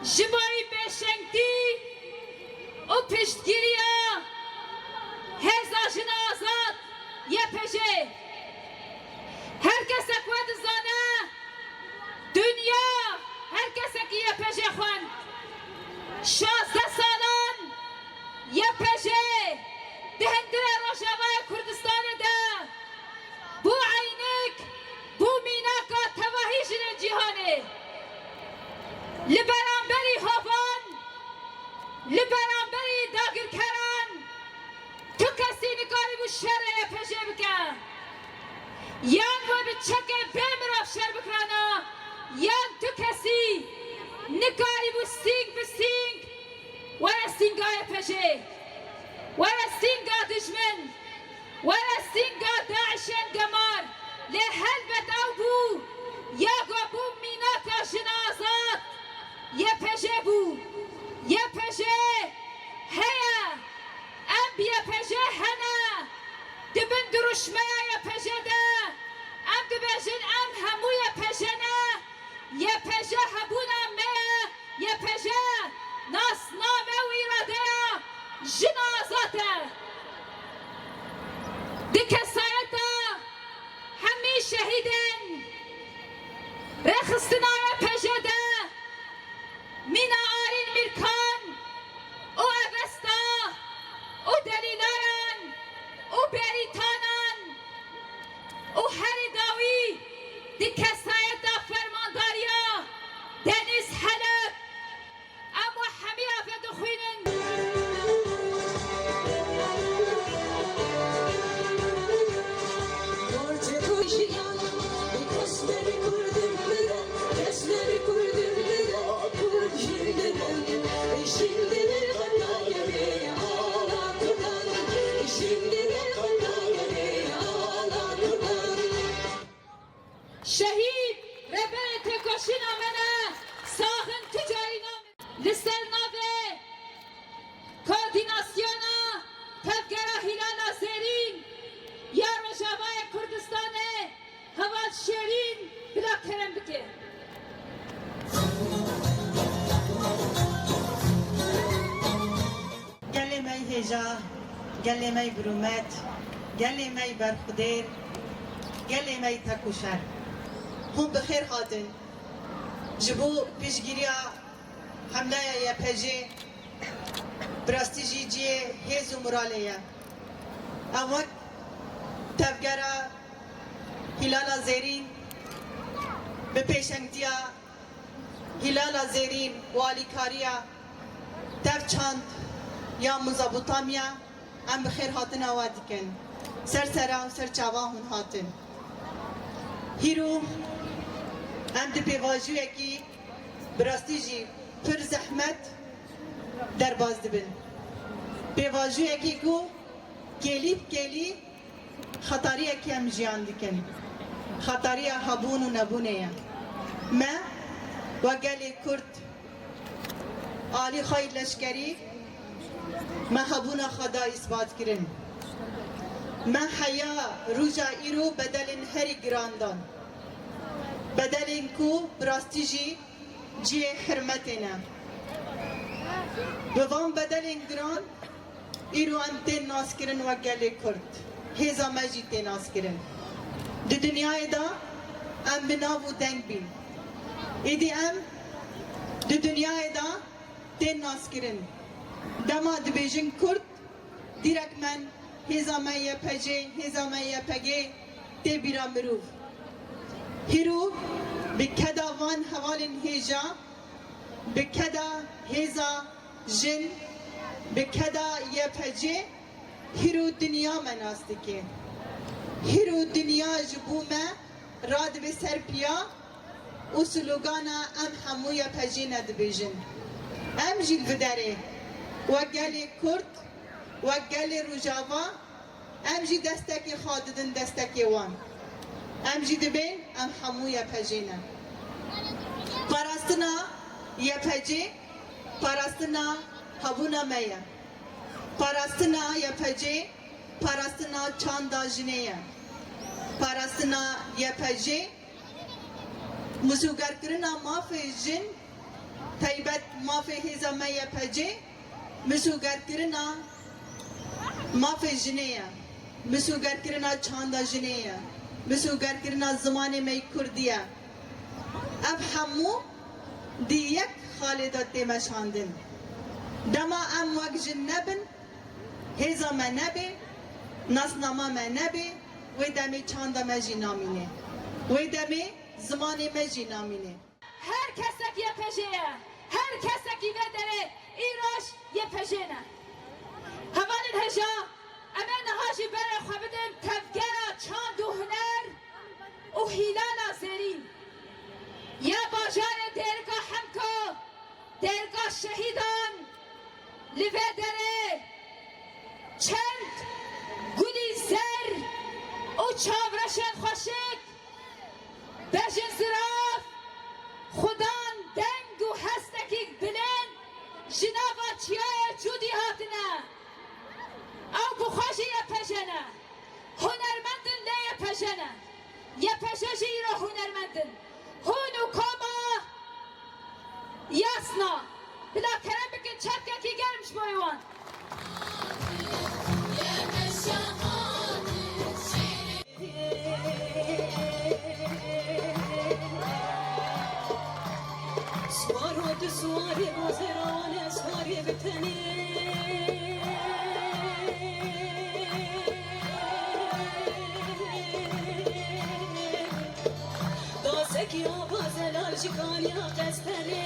Jiboy beşenkti o piştgiriya hezajına azat yepeje herkese kuvvet zana dünya herkese ki yepeje xwan 16 salan yepeje dehndire Rojavaya Kurdistan'ı da bu aynik bu minaka tevahi jine cihane li beraberi havan li beraberi dagirkeran tu kesi nikari bu şerre yepeje bike yan ve bir çeke bemiraf şer bikrana yan tu kesi nikari bu sing wala singa yepeje wala singa düşman wala singa daişen gemar le helbet av bu ya bu minaka jinazat yepeje bu yepeje heya em yepeje hena dibin duruşmaya yepeje de em dibejin em hemu yepejene yepeje hebuna meye yepeje nasname u iradeya jinazate dikesayeta hemi şehiden rekhstina yepeje de Mina arin mirkan o Avesta o delilayan o beritanan o heridawi dikesayeta fermandariya deniz helep ama hamiya ve dukhinin şehit rebete koşina mene sahın tüccarina listerna ve koordinasyona tevgera hilala zerin ya Rojavaya Kurdistan'e havat şerin bila kerem bike Gelemey heja, gelemey brumet, gelemey berxuder, gelemey takuşer. Hum bixêr hatin. Ji bo pêşgiriya hemlaya YPG birastî jî ciyê hêz û miralê ye. Ew wek tevgera Hilala Zerîn bi pêşengtiya Hilala Zerîn û alîkariya tevçand ya Muzabutamiya em bixêr hatin ewa dikin. Sersera û serçava hûn hatin. Hîro em di pêvajiyekî birastî jî pir zehmet derbas dibin. Pêvajiyekî ku gelî xetariyekî em jiyan dikin. Xetariya hebûn û nebûnê ye. Me ve gelê Kurd alî xwe leşkerî me hebûna xwe da îsbat kirin. Me heya rûja îro bedelên herî giran dan. Bedelên ku birastî jî ciyê hirmetê ne. Bi van bedelên giran îro em tên naskirin wek gelê Kurd. Hêza me jî tên naskirin. Di dinyayê da em bi nav û deng bîn. Êdî em di dinyayê da tên naskirin. Dema dibêjin Kurd direktmen hêza me YPG, hêza me YPG tê bîra mirov. Hîro bi keda van hevalên hêja, bi keda hêza jin, bi keda YPG hîro dinya me nas dike. Hîro dinya ji bo me radibe ser piya û slogana em hemû YPG ne dibêjin. Em jî li derê wek gelê Kurd wek gelê Rojava em jî destekê xwe didin destekê wan. Em jî dibên em hemû YPG ne. Parastina YPG parastina hebûna me ye. Parastina YPG parastina çanda jinê ye. Parastina YPG Muzûgerkirina mafê jin تایبەت مافێ هێزە me ye pecê misûgerkirina mafê jinê ye misûgerkirina çanda jinê ye misûgerkirina zimanê me Kurdî ye ev hemû di yek xalê de tê meşandin dema em wek jin nebin hêza me nebe nasnama me nebe wê demê çanda me jî namîne wê demê zimanê me jî namîne Her kesek ye pejeye, her kesek ve dere, İraş ye pejene. Havanın heja, emen haji bere xwebidin tevgera çand û huner û hilala zerîn. Ya bajarê dergah hemko, dergah şehîdan, li vê derê çend gulî zer û çavreşên xweşik, bejin ziraf, خدان دنگ و هستکی بلند جنابا چیای جودی هاتنه او بخوشی یه پشنه هنرمندن لی یه پشنه یه پششی رو هنرمندن هونو کاما یاسنا بلا کرم بکن چتکه کی گرمش بایوان سواری بازران سواری بتنی داسکی آواز لالجیکانی قستنی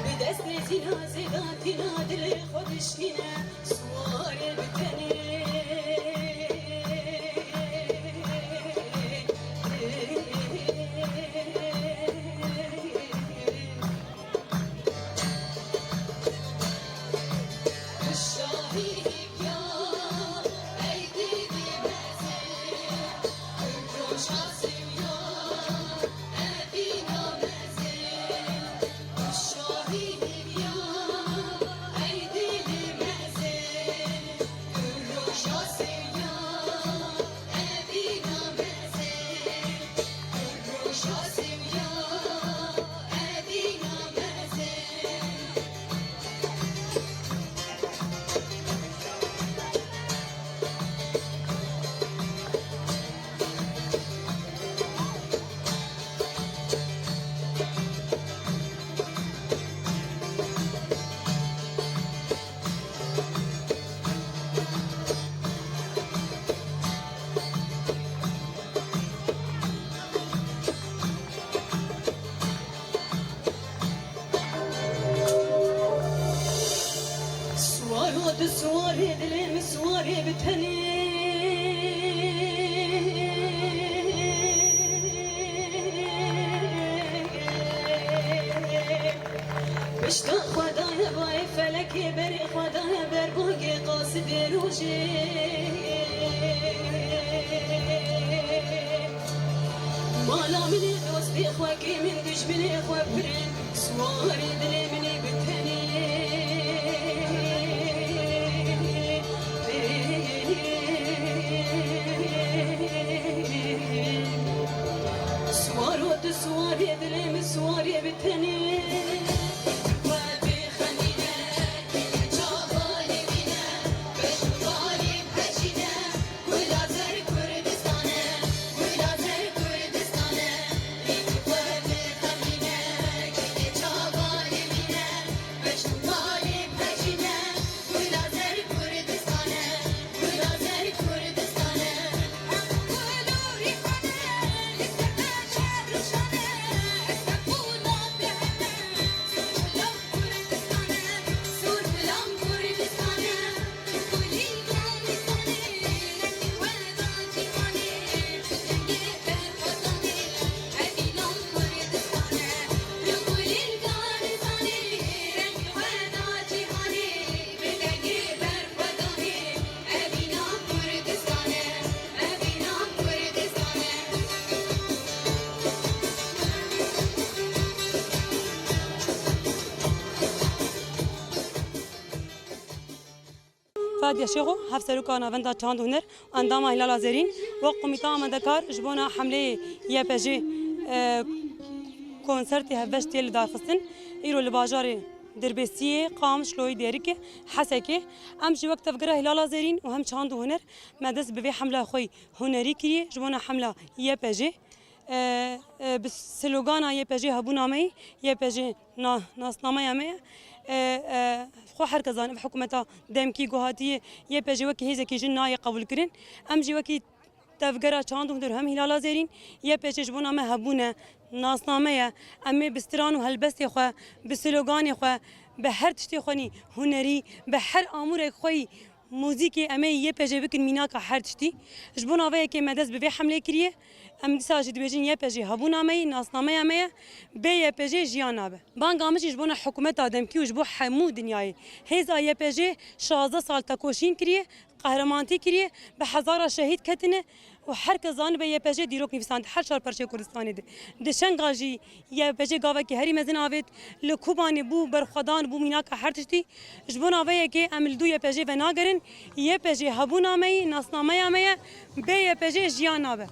به دست زینا زیداتی نادل خودشینه سواری بتنی سواری دلم سواری بتنی بشتا خدای بای فلکی بری خدای بر بانگ قاصد روشی مالا منی دوستی خواکی من دشمنی خواه برن سواری دلمنی بتنی سواری دلم سواری بتنی بلاد يشيغو هفسروكا نافندا چاند هنر اندام هلال زرين وقميطا مدكار جبونا حمله يا بيجي کنسرتی هفشتی لدار خستن ایرو لباجار دربسیه قام شلوی دیرکه حسکه ام جی وقت فقره هلال زرین و هم چاند هنر مدرس به حمله خوی هنری کریه جوانا حمله یه پجه بسلوگانا یه پجه هبونامه یه پجه ناسنامه یمه خو هر کزان به حکومتا دمکی گوهاتی یه پجه وکی هیزه کی جن نای قبول کرین ام جی وکی تفقره چاند هنر هم هلال زرین یه پجه جوانا ما هبونه ناسنامه امی بستران و هلبستی خو بسلوگانی خو به هر تشتی خونی هنری به هر امور خوی موزیکی امی یه پجه بکن مینا که هر تشتی جبون آوه که مدرس به حمله کریه ام دیسا جدی بجین یه پجه هبون امی ناسنامه امی به یه پجه جیان آبه بانگ آمش جبون حکومت آدم کی و جبو همو دنیای هیزا یه پجه 16 سال تکوشین کریه قهرمانتی کریه به هزار شهید کتنه و هر کزان به یه پجه دیروک نویسند هر شهر پرچه کردستانی ده دشنگاجی یه پجه گاوه که هری مزن آوید لکوبانی بو برخدان بو مینا که هر تشتی جبون آوه که عمل دو یه پجه و ناگرن یه پجه هبون آمه ناسنامه آمه به یه پجه جیان آبه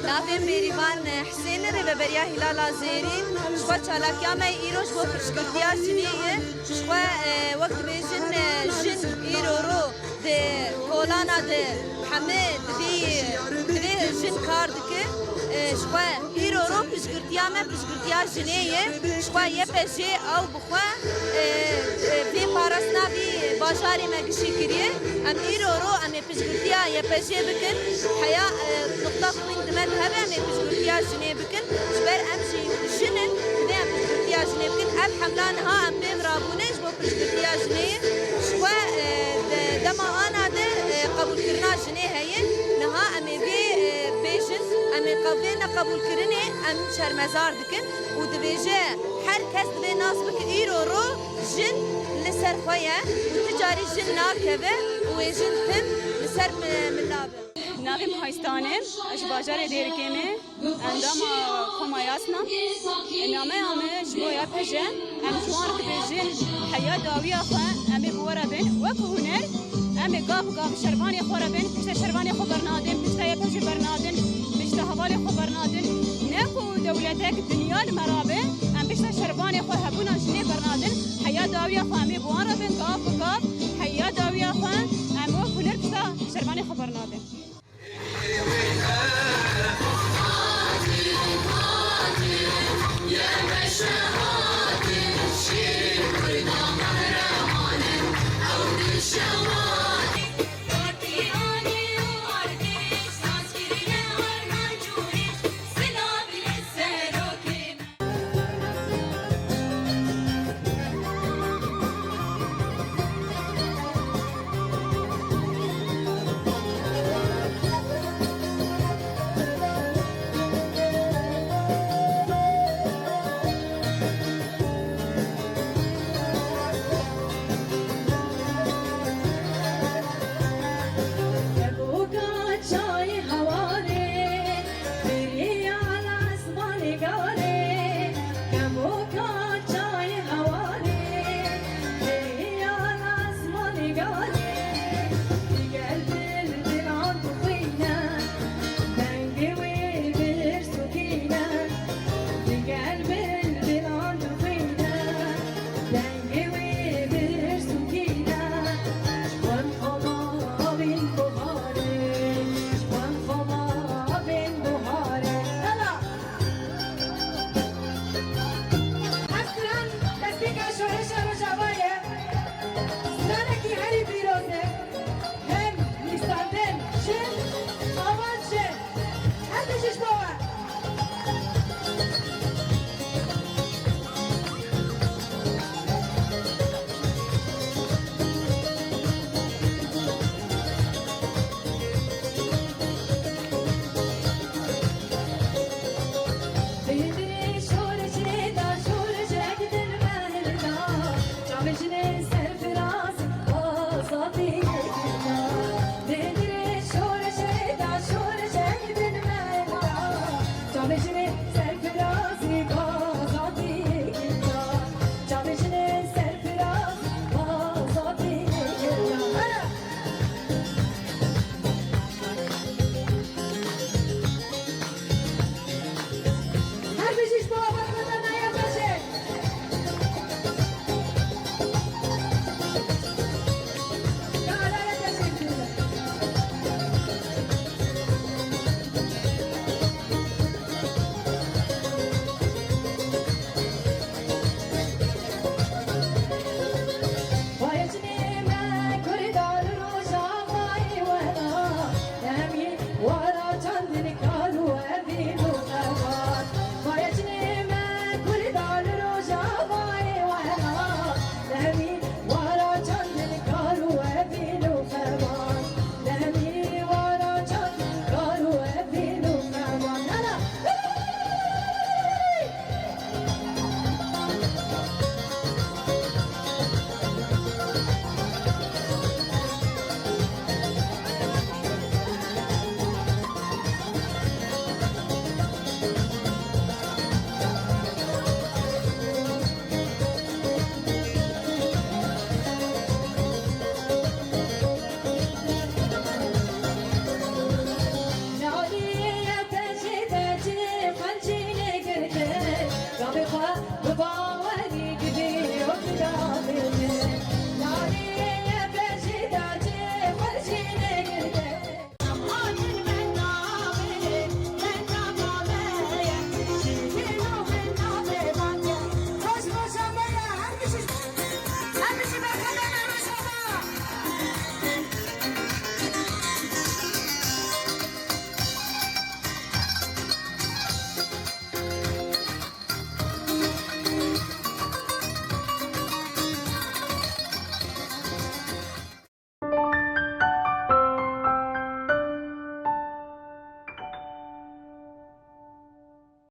نافم بریوان حسین رببریا هلالا زیرین شخوا چالاکیا می ایروش با پرشکردیا جنیه شخوا وقت بیشن جن ایرو رو ده کولانا ده همه دوی جن کار دکه شخوا ایرو رو پرشکردیا می پرشکردیا جنیه شخوا یه پشه او بخوا بی پاراسنا بی باشاری مگشی کریه ام ایرو رو ام پرشکردیا یه پشه بکن حیا نقطه خوین دمت هبه ام پرشکردیا جنیه بکن جبر امشي جنن ده ام پرشکردیا جنیه بکن اب حملان ها ام بیم رابونش با پرشکردیا جنیه شخوا دما آنا ده قبول کرنا جنیه هین نها ام بی بیشن ام قبولنا قبول کرنه ام شرمزار دکن و دویجه هر کس دوی ناس بک ایرو رو جن لسر خویه و تجاری جن ناکبه و جن تم لسر ملابه ناویم هایستانه اش باجار دیرکمه اندام کمایاسنا نامه همه شبویا پجن ام جوان بجن حیا داویا خو ام بورا بن وکو هنر ام قاف شربانی خورا بن پشت شربانی خو برنادن پشت پج برنادن پشت حوالی خو برنادن نکو دولتک دنیا المرابه ام پشت شربانی خو هبونا جنی برنادن حیا داویا خو ام بورا بن قاف حیا داویا خو ام وکو هنر پشت شربانی خو برنادن Salvation